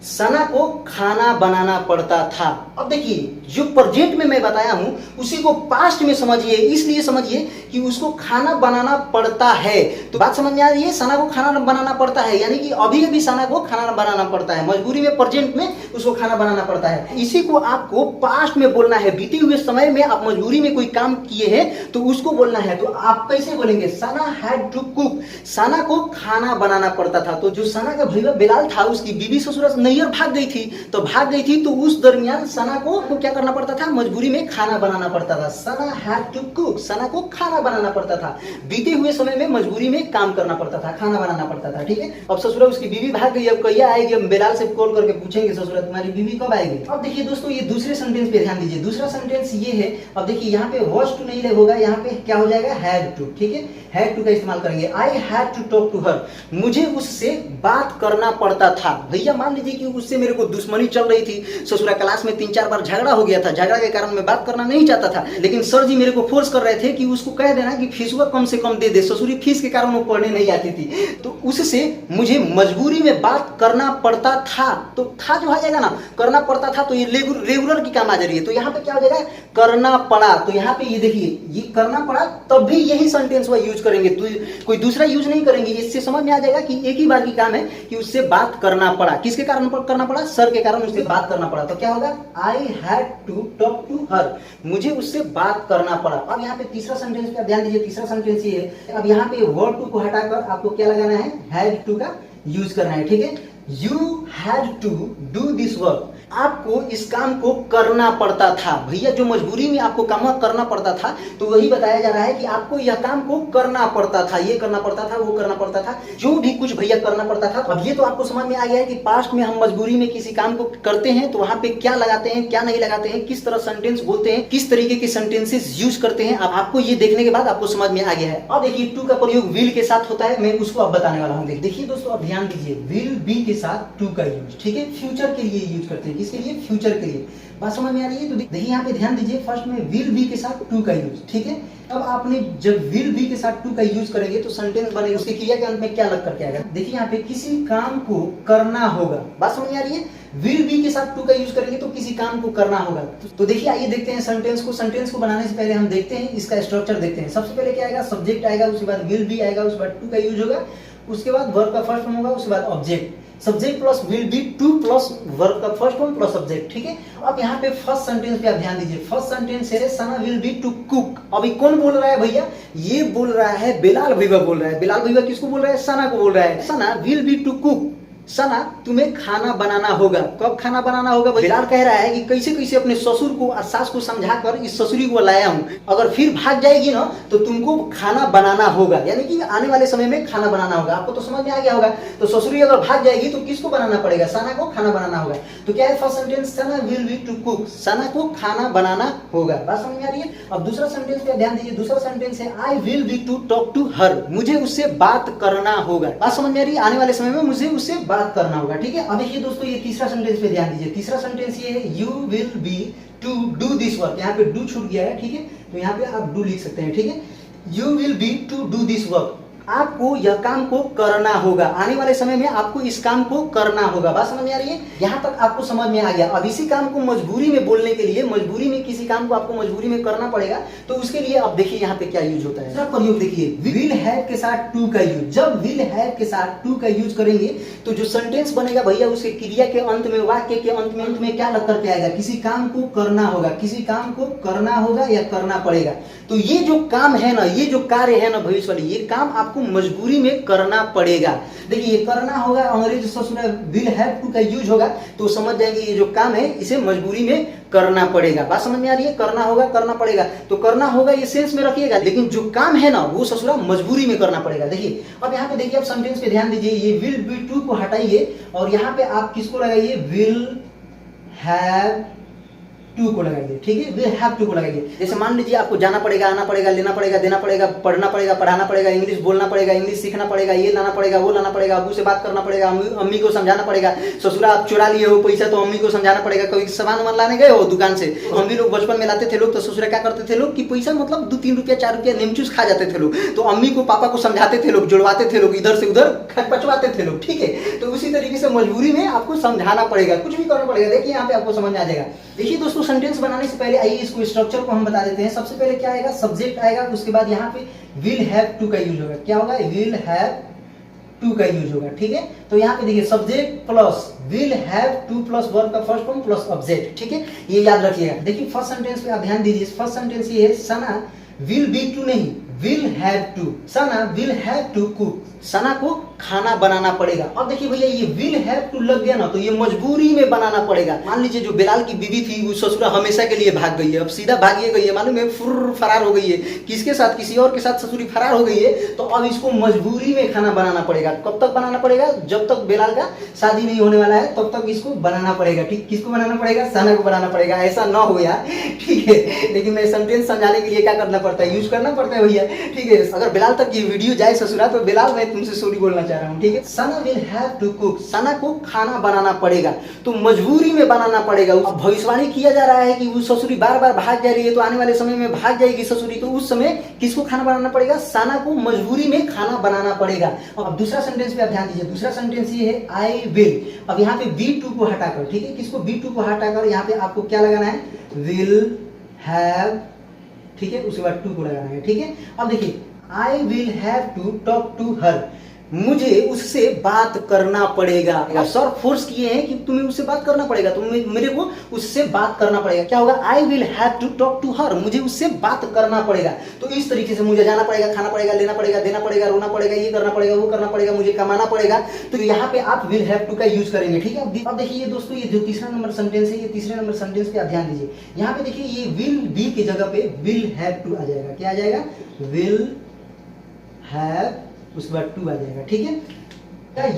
सना को खाना बनाना पड़ता था। अब देखिए जो प्रेजेंट में मैं बताया हूं उसी को पास्ट में समझिए, इसलिए समझिए कि उसको खाना बनाना पड़ता है। तो बात समझ में आ रही है? सना को खाना बनाना पड़ता है, यानी कि अभी अभी सना को खाना बनाना पड़ता है, मजबूरी में प्रेजेंट में उसको खाना बनाना पड़ता है। इसी को आपको पास्ट में बोलना है। बीते हुए समय में आप मजबूरी में कोई काम किए हैं तो उसको बोलना है। तो आप कैसे बोलेंगे? सना हैड टू कुक, सना को खाना बनाना पड़ता था। तो जो सना का भैया बिलाल था उसकी बीवी ससुर नैयर भाग गई थी, तो उस दरमियान सना को क्या करना पड़ता था? मजबूरी में खाना बनाना पड़ता था। सना हैड टू कुक, सना को खाना बनाना पड़ता था। बीते हुए समय में मजबूरी में काम करना पड़ता था, खाना बनाना पड़ता था, ठीक है। अब ससुरा उसकी बीवी भाग गई, अब कहिया आएगी? हम बिलाल से कॉल करके पूछेंगे ससुरा तुम्हारी बीवी कब आएगी। अब देखिए दोस्तों ये दूसरे सेंटेंस पे ध्यान दीजिए। दूसरा सेंटेंस ये है, अब देखिए यहाँ पे वॉज टू नहीं होगा, यहाँ पे क्या हो जाएगा? हैड टू, ठीक है। हैड टू का इस्तेमाल करेंगे। I had to talk to her, मुझे उससे बात करना पड़ता था। भैया मान लीजिए कि कि उससे मेरे को दुश्मनी चल रही थी। ससुरा क्लास में 3-4 बार झगड़ा हो गया था, झगड़ा के कारण मैं बात करना नहीं चाहता था, लेकिन सर जी मेरे को फोर्स कर रहे थे कि उसको कह देना कि फीसुआ कम से कम दे दे। ससुरी फीस के कारण वो पढ़ने नहीं आती थी, तो उससे मुझे मजबूरी में बात करना पड़ता था। तो था जो आ जाएगा ना, करना पड़ता था, तो ये रेगुलर की काम आ जा रही है। तो यहाँ पे क्या हो जाएगा, करना पड़ा। तो यहाँ पे ये देखिए, ये करना पड़ा, तब भी यही सेंटेंस वो यूज करेंगे, तो कोई दूसरा यूज नहीं करेंगे। इससे समझ में आ जाएगा कि एक ही बार की काम है कि उससे बात करना पड़ा। किसके कारण करना पड़ा, सर के कारण उससे बात करना पड़ा। तो क्या होगा, I had to talk to her, मुझे उससे बात करना पड़ा। अब यहाँ पे तीसरा सेंटेंस पे ध्यान दीजिए, तीसरा सेंटेंस ये है। अब यहाँ पे वर्ड टू को हटाकर आपको क्या लगाना है, हैड टू का यूज करना है, ठीक है। You had to do this work, आपको इस काम को करना पड़ता था। भैया जो मजबूरी में आपको काम करना पड़ता था, तो वही बताया जा रहा है कि आपको यह काम को करना पड़ता था, ये करना पड़ता था, वो करना पड़ता था, जो भी कुछ भैया करना पड़ता था। अब ये तो आपको समझ में आ गया है कि पास्ट में हम मजबूरी में किसी काम को करते हैं तो वहां पे क्या लगाते हैं, क्या नहीं लगाते हैं, किस तरह सेंटेंस बोलते हैं, किस तरीके के सेंटेंसेस यूज करते हैं। अब आपको ये देखने के बाद आपको समझ में आ गया है। अब देखिए, टू का प्रयोग विल के साथ होता है, मैं उसको अब बताने वाला हूँ। देखिए दोस्तों, अब ध्यान दीजिए, विल बी के साथ टू का यूज, ठीक है, फ्यूचर के लिए यूज करते हैं। किसके लिए, फ्यूचर के लिए। बात समझ में आ रही है। तो देखिए यहाँ पे ध्यान दीजिए, फर्स्ट में विल बी के साथ टू का यूज, ठीक है। अब आपने जब विल बी के साथ टू का यूज करेंगे तो सेंटेंस बनेगा, उसके क्रिया के अंत में क्या लग करके आएगा। देखिए यहाँ पे किसी काम को करना होगा, बात समझ में आ रही है। विल बी के साथ टू का यूज करेंगे तो किसी काम को करना होगा। तो देखिए, आइए देखते हैं सेंटेंस को। सेंटेंस को बनाने से पहले हम देखते हैं इसका स्ट्रक्चर देखते हैं। सबसे पहले क्या आएगा, सब्जेक्ट आएगा, उसके बाद विल बी आएगा, उसके बाद टू का यूज होगा, उसके बाद वर्ब का फर्स्ट फॉर्म होगा, उसके बाद object. Subject plus will be, to plus verb का फर्स्ट फॉर्म प्लस सब्जेक्ट, ठीक है। अब यहाँ पे फर्स्ट सेंटेंस पे आप ध्यान दीजिए। फर्स्ट सेंटेंस है Sana will be to cook. अभी कौन बोल रहा है भैया, ये बोल रहा है बिलाल भैया बोल रहा है। बिलाल भैया किसको बोल रहा है, सना को बोल रहा है। Sana will be to cook, सना तुम्हें खाना बनाना होगा। कब खाना बनाना होगा, बिलाल कह रहा है कि कैसे कैसे अपने ससुर को और सास को समझाकर इस ससुरी को लाया हूँ, अगर फिर भाग जाएगी ना तो तुमको खाना बनाना होगा, यानी कि आने वाले समय में खाना बनाना होगा। आपको तो समझ में आ गया होगा। तो ससुरी अगर भाग जाएगी तो किसको बनाना पड़ेगा, सना को खाना बनाना होगा। तो क्या है first sentence, Sana will be to cook, Sana को खाना बनाना होगा। बात समझ में आ रही है। अब दूसरा सेंटेंस पे ध्यान दीजिए। दूसरा सेंटेंस है I will be to talk to her, मुझे उससे बात करना होगा। बात समझ में आ रही है, आने वाले समय में मुझे उससे बात करना होगा, ठीक है। अब देखिए दोस्तों, ये तीसरा सेंटेंस पे ध्यान दीजिए। तीसरा सेंटेंस ये है you will be to do this work. यहाँ पे डू छूट गया है, ठीक है, तो यहाँ पे आप डू लिख सकते हैं, ठीक है। You will be to do this work, आपको यह काम को करना होगा। आने वाले समय में आपको इस काम को करना होगा। बात समझ में आ रही है, यहाँ तक आपको समझ में आ गया। अब इसी काम को मजबूरी में बोलने के लिए, मजबूरी में किसी काम को आपको मजबूरी में करना पड़ेगा, तो उसके लिए अब देखिए यहाँ पे क्या यूज होता है। प्रयोग देखिए, विल हैव के साथ टू का यूज। जब विल हैव के साथ टू का यूज करेंगे तो जो सेंटेंस बनेगा भैया, उसके क्रिया के अंत में, वाक्य के अंत में क्या लग करके आएगा, किसी काम को करना होगा, किसी काम को करना होगा या करना पड़ेगा। तो ये जो काम है ना, ये जो कार्य है ना भविष्य वाली, ये काम आपको मजबूरी में करना पड़ेगा। देखिए, ये करना होगा, अंग्रेजी ससुरा विल हैव टू का यूज होगा, तो समझ जाएंगे ये जो काम है इसे मजबूरी में करना पड़ेगा। बात समझ में आ रही है, करना होगा, करना पड़ेगा। तो करना होगा ये सेंस में रखिएगा, लेकिन जो काम है ना वो ससुरा मजबूरी में करना पड़ेगा। देखिए, अब यहाँ पे देखिए, आप सेंटेंस पे ध्यान दीजिए, ये विल बी टू को हटाइए और यहाँ पे आप किसको लगाइए, विल हैव टू को लगाइए, ठीक है, विल हैव टू को लगाइए। जैसे मान लीजिए आपको जाना पड़ेगा, आना पड़ेगा, लेना पड़ेगा, देना पड़ेगा, पढ़ना पड़ेगा, पढ़ाना पड़ेगा, इंग्लिश बोलना पड़ेगा, इंग्लिश सीखना पड़ेगा, ये लाना पड़ेगा, वो लाना पड़ेगा, अबू से बात करना पड़ेगा, अम्मी को समझाना पड़ेगा। ससुरा आप चुरा लिए हो पैसा तो अम्मी को समझाना पड़ेगा। कभी सामान लाने गए हो दुकान से, हम भी लोग बचपन में लाते थे लोग, तो ससुरा क्या करते थे लोग कि पैसा मतलब 2-3 रुपया 4 रुपया नेमचूस खा जाते थे लोग, तो अम्मी को पापा को समझाते थे लोग, जुड़वाते थे लोग, इधर से उधर खटपचवाते थे लोग, ठीक है। तो उसी तरीके से मजबूरी में आपको समझाना पड़ेगा, कुछ भी करना पड़ेगा। देखिए यहाँ पे आपको समझ में आ जाएगा। देखिए दोस्तों, सेंटेंस बनाने से पहले आइए इसको स्ट्रक्चर को हम बता देते हैं। सबसे पहले क्या आएगा, सब्जेक्ट आएगा, उसके बाद यहाँ पे विल हैव टू का यूज होगा। क्या होगा, विल हैव टू का यूज होगा, ठीक है। तो यहाँ पे देखिए, subject plus will have to plus verb का फर्स्ट फॉर्म प्लस ऑब्जेक्ट, ठीक है, ये याद रखिएगा। देखिए फर्स्ट सेंटेंस पे आप ध्यान दीजिए। फर्स्ट सेंटेंस ये है, सना विल बी टू नहीं, will have to, Sana will have to cook, Sana को खाना बनाना पड़ेगा। अब देखिए भैया, ये विल हैव टू लग गया ना, तो ये मजबूरी में बनाना पड़ेगा। मान लीजिए जो बिलाल की बीवी थी वो ससुरा हमेशा के लिए भाग गई है, अब सीधा भागिए गई है, मालूम है, फरार हो गई है। किसके साथ, किसी और के साथ ससुरी फरार हो गई है। तो अब इसको मजबूरी में खाना बनाना पड़ेगा। कब तक बनाना पड़ेगा, जब तक बिलाल का शादी नहीं होने वाला है तब तक इसको बनाना पड़ेगा, ठीक। किसको बनाना पड़ेगा, सना को बनाना पड़ेगा। ऐसा ना हो यार, ठीक है, लेकिन मैं सेंटेंस समझाने के लिए क्या करना पड़ता है, यूज करना पड़ता है भैया। ठीक है, अगर बिलाल तक ये वीडियो जाए ससुरा तो बिलाल मैं तुमसे सॉरी बोलना चाह रहा हूँ, ठीक है। Sana will have to cook, Sana को खाना बनाना पड़ेगा, तो मजबूरी में बनाना पड़ेगा। अब भविष्यवाणी किया जा रहा है कि वो ससुरी बार बार भाग जा रही है, तो आने वाले समय में भाग जाएगी ससुरी, तो उस समय किसको खाना बनाना पड़ेगा? सना को मजबूरी में खाना बनाना पड़ेगा। अब दूसरा सेंटेंस पे आप ध्यान दीजिए, दूसरा सेंटेंस ये है आई विल। अब यहाँ पे बी टू को हटाकर, ठीक है, किसको? बी टू को हटाकर यहाँ पे आपको क्या लगाना है? विल हैव, ठीक है, उसके बाद टू को लगाना है, ठीक है। अब देखिए I will have to talk to her, मुझे उससे बात करना पड़ेगा। सर फोर्स किए हैं कि तुम्हें उससे बात करना पड़ेगा, तुम्हें मेरे को उससे बात करना पड़ेगा। क्या होगा? I will have to talk to her, मुझे उससे बात करना पड़ेगा। तो इस तरीके से मुझे जाना पड़ेगा, खाना पड़ेगा, लेना पड़ेगा, देना पड़ेगा, रोना पड़ेगा, ये करना पड़ेगा, वो करना पड़ेगा, मुझे कमाना पड़ेगा। तो यहाँ पे आप विल हैव टू का यूज करेंगे, ठीक है। अब देखिए दोस्तों, ये जो तीसरा नंबर सेंटेंस है, ये तीसरे नंबर सेंटेंस पे आप ध्यान दीजिए। यहाँ पे देखिए ये विल बी की जगह पे विल हैव टू आ जाएगा। क्या आ जाएगा? विल हैव, उसके बाद टू आ जाएगा, ठीक है।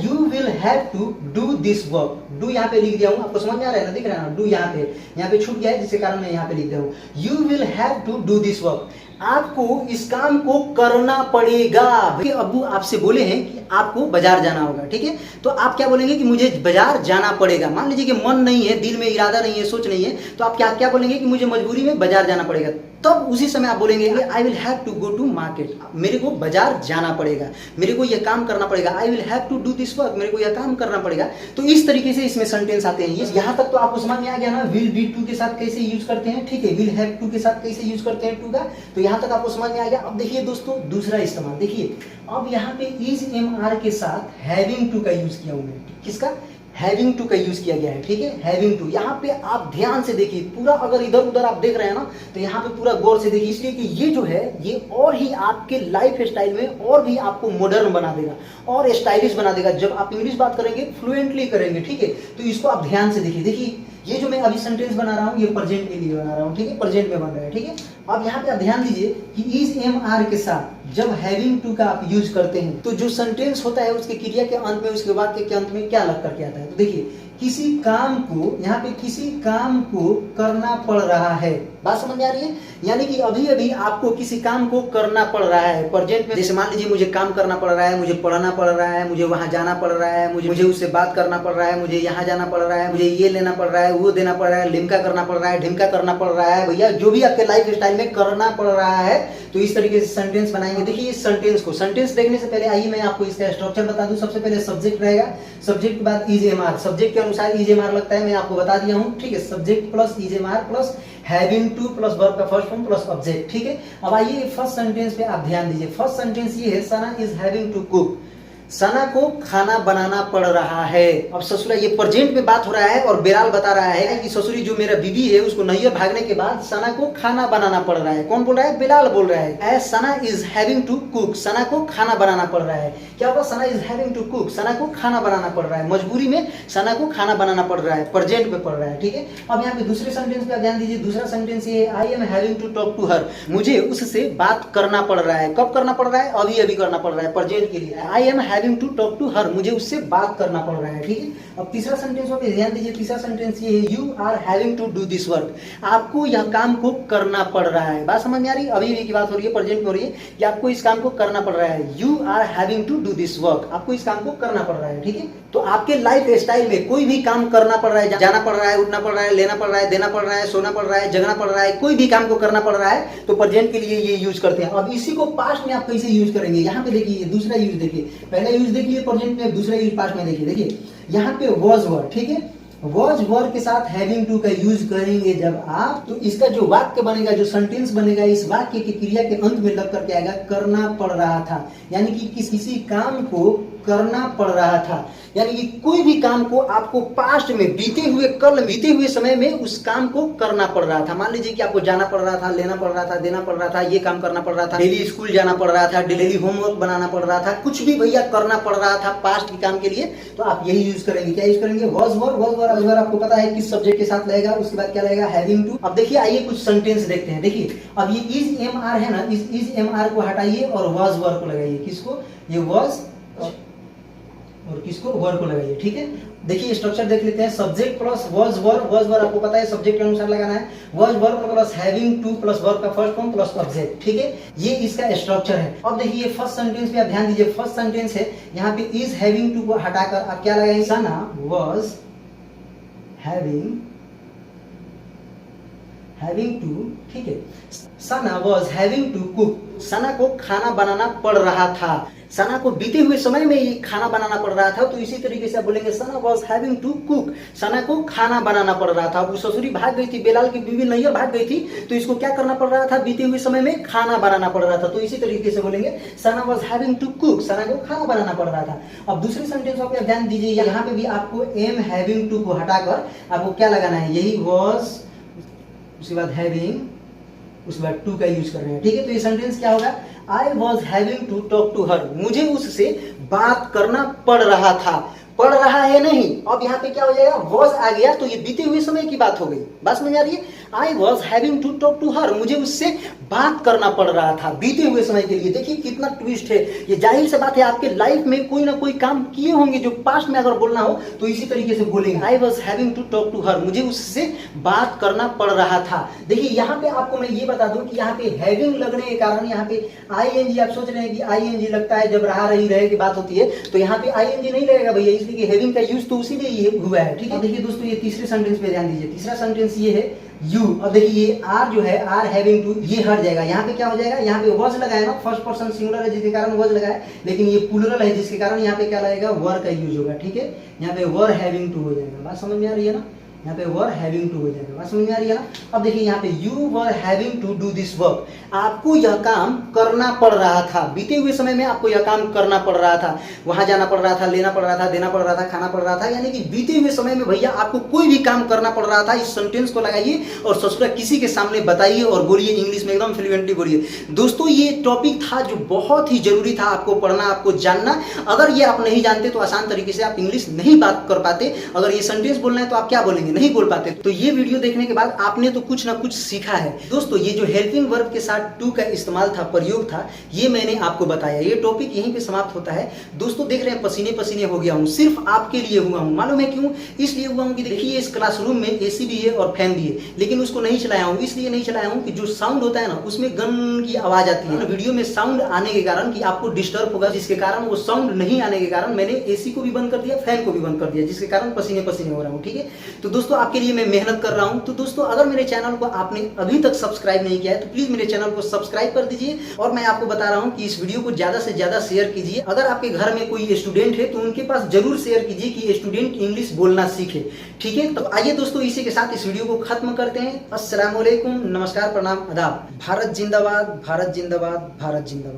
You will have to do this work, do यहाँ पे लिख दिया हूँ, आपको समझ में आ रहा है ना? दिख रहा है ना? डू यहाँ पे छूट गया है, जिसके कारण मैं यहाँ पे लिख दिया हूँ। You will have to do this work, आपको इस काम को करना पड़ेगा। अब्बू आपसे बोले हैं कि आपको बाजार जाना होगा, ठीक है, तो आप क्या बोलेंगे कि मुझे बाजार जाना पड़ेगा। मान लीजिए कि मन नहीं है, दिल में इरादा नहीं है, सोच नहीं है, तो आप क्या बोलेंगे कि मुझे मजबूरी में बाजार जाना पड़ेगा। तब उसी समय आप बोलेंगे I will have to go to market, मेरे को बाजार जाना पड़ेगा, मेरे को यह काम करना पड़ेगा। I will have to do this work, मेरे को यह काम करना पड़ेगा। तो इस तरीके से इसमें सेंटेंस आते हैं। यहाँ तक तो आपको समझ में आ गया ना, विल बी टू के साथ कैसे यूज करते हैं, ठीक है, विल हैव टू के साथ कैसे यूज करते हैं टू का, तो यहाँ तक आपको समझ में आ गया। अब देखिए दोस्तों दूसरा इस्तेमाल देखिए, अब यहाँ पे इज एम आर के साथ हैविंग टू का यूज किया हूँ। किसका? हैविंग टू का यूज किया गया है, ठीक है, हैविंग टू। यहाँ पे आप ध्यान से देखिए, पूरा अगर इधर उधर आप देख रहे हैं ना, तो यहाँ पे पूरा गौर से देखिए, इसलिए कि ये जो है ये और ही आपके लाइफ स्टाइल में और भी आपको मॉडर्न बना देगा और स्टाइलिश बना देगा। जब आप इंग्लिश बात करेंगे फ्लुएंटली करेंगे, ठीक है, तो इसको आप ध्यान से देखिए। देखिए ये जो मैं अभी सेंटेंस बना रहा हूँ, ये प्रेजेंट के लिए बना रहा हूँ, ठीक है, प्रेजेंट में बन रहा है, ठीक है। अब यहाँ पे आप ध्यान दीजिए कि इज एम आर के साथ जब हैविंग टू का आप यूज करते हैं, तो जो सेंटेंस होता है उसके क्रिया के अंत में, उसके वाक्य के अंत में क्या लग करके आता है? तो देखिए किसी काम को, यहाँ पे किसी काम को करना पड़ रहा है। बात समझ में आ रही है? यानी कि अभी अभी आपको किसी काम को करना पड़ रहा है प्रेजेंट में। जैसे मान लीजिए मुझे काम करना पड़ रहा है, मुझे पढ़ना पड़ रहा है, मुझे वहां जाना पड़ रहा है, मुझे उससे बात करना पड़ रहा है, मुझे यहाँ जाना पड़ रहा है, मुझे ये लेना पड़ रहा है, वो देना पड़ रहा है, लिमका करना पड़ रहा है, ढिमका करना पड़ रहा है। भैया जो भी आपके लाइफ स्टाइल में करना पड़ रहा है, तो इस तरीके से सेंटेंस बनाएंगे। देखिए इस सेंटेंस को, सेंटेंस देखने से पहले आइए मैं आपको इसका स्ट्रक्चर बता दूं। सबसे पहले सब्जेक्ट रहेगा, सब्जेक्ट के बाद इज एम आर, सब्जेक्ट के अनुसार इज एम आर लगता है, मैं आपको बता दिया हूँ, ठीक है। Subject plus is am are plus having to plus verb का फर्स्ट फॉर्म प्लस ऑब्जेक्ट, ठीक है। अब आइए फर्स्ट सेंटेंस पे आप ध्यान दीजिए। फर्स्ट सेंटेंस ये है, सना is having to cook, Sana को खाना बनाना पड़ रहा है। अब ससुरा, ये प्रेजेंट में बात हो रहा है और बेलाल बता रहा है कि ससुरी जो मेरा बीबी है उसको नैयर भागने के बाद सना को खाना बनाना पड़ रहा है। कौन बोल रहा है? बेलाल बोल रहा है। सना is having to cook, Sana को खाना बनाना पड़ रहा है। क्या होगा? सना is having to cook, Sana को खाना बनाना पड़ रहा है, मजबूरी में सना को खाना बनाना पड़ रहा है, प्रेजेंट में पड़ रहा है, ठीक है। अब यहाँ पे दूसरे सेंटेंस पे ध्यान दीजिए। दूसरा सेंटेंस ये है, I am having to talk to her, मुझे उससे बात करना पड़ रहा है। कब करना पड़ रहा है? अभी अभी करना पड़ रहा है, प्रेजेंट के लिए। I am having to talk to her, मुझे उससे बात करना पड़ रहा है, ठीक है। अब तीसरा सेंटेंस पे ध्यान दीजिए। तीसरा सेंटेंस ये है, you are having to do this work, आपको यह काम को करना पड़ रहा है। बात समझ में आ रही है? अभी अभी की बात हो रही है, प्रेजेंट में हो रही है कि आपको इस काम को करना पड़ रहा है। You are having to do this work, आपको इस काम को करना पड़ रहा है, ठीक है। तो आपके लाइफ स्टाइल में कोई भी काम करना पड़ रहा है, जाना पड़ रहा है, उठना पड़ रहा है, लेना पड़ रहा है, देना पड़ रहा है, सोना पड़ रहा है, जगना पड़ रहा है, कोई भी काम को करना पड़ रहा है, तो प्रेजेंट के लिए ये यूज करते हैं। अब इसी को पास्ट में आप कैसे यूज करेंगे? यहाँ पे देखिए, दूसरा यूज देखिए, पहला यूज देखिए प्रेजेंट में, दूसरा यूज पास्ट में देखिए। देखिए यहाँ पे वॉज वर्ड, ठीक है, वॉज वर्ड के साथ हैविंग टू का यूज करेंगे जब आप, तो इसका जो वाक्य बनेगा, जो सेंटेंस बनेगा, इस वाक्य की क्रिया के अंत में लग करके आएगा करना पड़ रहा था, यानी कि किसी काम को करना पड़ रहा था। यानी कि कोई भी काम को आपको पास्ट में, बीते हुए कल, बीते हुए समय में उस काम को करना पड़ रहा था। मान लीजिए कि आपको जाना पड़ रहा था, लेना पड़ रहा था, देना पड़ रहा था, ये काम करना पड़ रहा था, डेली स्कूल जाना पड़ रहा था, डेली होमवर्क बनाना पड़ रहा था, कुछ भी भैया करना पड़ रहा था पास्ट के काम के लिए, तो आप यही यूज करेंगे। क्या यूज करेंगे? Was word. वॉज वर्ड आपको पता है किस सब्जेक्ट के साथ लगेगा, उसके बाद क्या लगेगा? Having to. अब देखिए, आइए कुछ सेंटेंस देखते हैं। देखिए अब ये इज एम आर है ना, इस इज एम आर को हटाइए और वॉज वर्ड को लगाइए। किसको? ये वॉज और किसको, वर को लगाइए। ठीक है, देखिए स्ट्रक्चर देख लेते हैं। सब्जेक्ट प्लस वॉज वर आपको पता है सब्जेक्ट के अनुसार लगाना है। Was were plus having to plus verb का फर्स्ट फॉर्म प्लस ऑब्जेक्ट। ठीक है, ये इसका स्ट्रक्चर है। अब देखिए फर्स्ट सेंटेंस पे आप ध्यान दीजिए। फर्स्ट सेंटेंस है, यहाँ पे इज हैविंग टू को हटाकर आप क्या लगाएंगे, सना वॉज हैविंग टू। ठीक है, Sana was having to cook, Sana को खाना बनाना पड़ रहा था। सना को बीते हुए समय में ये खाना बनाना पड़ रहा था, तो इसी तरीके से आप बोलेंगे सना was having to cook, Sana को खाना बनाना पड़ रहा था। वो ससुरी भाग गई थी, बेलाल की बीवी नैयर भाग गई थी, तो इसको क्या करना पड़ रहा था, बीते हुए समय में खाना बनाना पड़ रहा था। तो इसी तरीके से बोलेंगे सना was having to cook, Sana को खाना बनाना पड़ रहा था। अब दूसरी सेंटेंस पे ध्यान दीजिए, यहाँ पे भी आपको एम हैविंग टू को हटाकर आपको क्या लगाना है, यही वॉज, उसके बाद हैविंग, उसके बाद टू का यूज कर रहे हैं। ठीक है, तो ये सेंटेंस क्या होगा, I was having to talk to her, मुझे उससे बात करना पड़ रहा था। पढ़ रहा है नहीं, अब यहाँ पे क्या हो जाएगा, वॉज आ गया, तो ये बीते हुए समय की बात हो गई। बात समझ आ रही है, I was having to talk to her, मुझे उससे बात करना पड़ रहा था बीते हुए समय के लिए। देखिए कितना ट्विस्ट है, ये जाहिर सी बात है आपके लाइफ में कोई ना कोई काम किए होंगे जो पास्ट में अगर बोलना हो तो इसी तरीके से बोलेंगे, I was having to talk to her, मुझे उससे बात करना पड़ रहा था। देखिए यहाँ पे आपको मैं ये बता दूं कि यहाँ पे हैविंग लगने के कारण यहाँ पे आईएनजी, आप सोच रहे हैं कि आईएनजी लगता है जब रहा रही रहे की बात होती है, तो यहाँ पे आईएनजी नहीं लगेगा भैया, इसलिए कि हैविंग का यूज तो उसी लिए हुआ है। ठीक है, देखिए दोस्तों ये तीसरे सेंटेंस पे ध्यान दीजिए। तीसरा सेंटेंस ये है यू। अब देखिए ये आर जो है, आर हैविंग टू, ये हट जाएगा। यहाँ पे क्या हो जाएगा, यहाँ पे वॉज लगाया ना, फर्स्ट पर्सन सिंगुलर है जिसके कारण वॉज लगाया, लेकिन ये प्लूरल है जिसके कारण यहाँ पे क्या लगेगा, वर का यूज होगा। ठीक है, यहाँ पे वर हैविंग टू हो जाएगा। बात समझ में आ रही है ना, यहाँ पे वर हैविंग टू हो जाएगा। बात समझ में आ रही है ना। अब देखिए यहाँ पे you were having to do this work, आपको यह काम करना पड़ रहा था, बीते हुए समय में आपको यह काम करना पड़ रहा था, वहां जाना पड़ रहा था, लेना पड़ रहा था, देना पड़ रहा था, खाना पड़ रहा था, यानी कि बीते हुए समय में भैया आपको कोई भी काम करना पड़ रहा था। इस सेंटेंस को लगाइए और ससुरा किसी के सामने बताइए और बोलिए, इंग्लिश में एकदम फ्लुएंटली बोलिए। दोस्तों ये टॉपिक था जो बहुत ही जरूरी था आपको पढ़ना, आपको जानना। अगर ये आप नहीं जानते तो आसान तरीके से आप इंग्लिश नहीं बात कर पाते। अगर ये सेंटेंस बोलना है तो आप क्या बोलेंगे, नहीं बोल पाते। तो ये वीडियो देखने के बाद आपने तो कुछ ना कुछ सीखा है। दोस्तों ये जो हेल्पिंग वर्ब के साथ टू का इस्तेमाल था, प्रयोग था, ये मैंने आपको बताया। ये टॉपिक यहीं पे समाप्त होता है। दोस्तों देख रहे हैं पसीने पसीने हो गया हूँ, सिर्फ आपके लिए हुआ हूँ। मालूम है क्यों, इसलिए हुआ हूँ कि देखिए इस क्लासरूम में एसी भी है और फैन भी है, लेकिन उसको नहीं चलाया हूँ। इसलिए नहीं चलाया हूँ कि जो साउंड होता है ना, उसमें गन की आवाज आती है। वीडियो में साउंड आने के कारण कि आपको डिस्टर्ब होगा, जिसके कारण वो साउंड नहीं आने के कारण मैंने एसी को भी बंद कर दिया, फैन को भी बंद कर दिया, जिसके कारण पसीने पसीने हो रहा हूँ। ठीक है, तो दोस्तों आपके लिए मैं मेहनत कर रहा हूं। तो दोस्तों अगर मेरे चैनल को आपने अभी तक सब्सक्राइब नहीं किया है तो प्लीज मेरे चैनल को सब्सक्राइब कर दीजिए। और मैं आपको बता रहा हूं कि इस वीडियो को ज्यादा से ज्यादा शेयर कीजिए। अगर आपके घर में कोई स्टूडेंट है तो उनके पास जरूर शेयर कीजिए कि स्टूडेंट इंग्लिश बोलना सीखे। ठीक है, तो आइए दोस्तों इसी के साथ इस वीडियो को खत्म करते हैं। अस्सलाम वालेकुम, नमस्कार, प्रणाम, आदाब। भारत जिंदाबाद, भारत जिंदाबाद, भारत जिंदाबाद।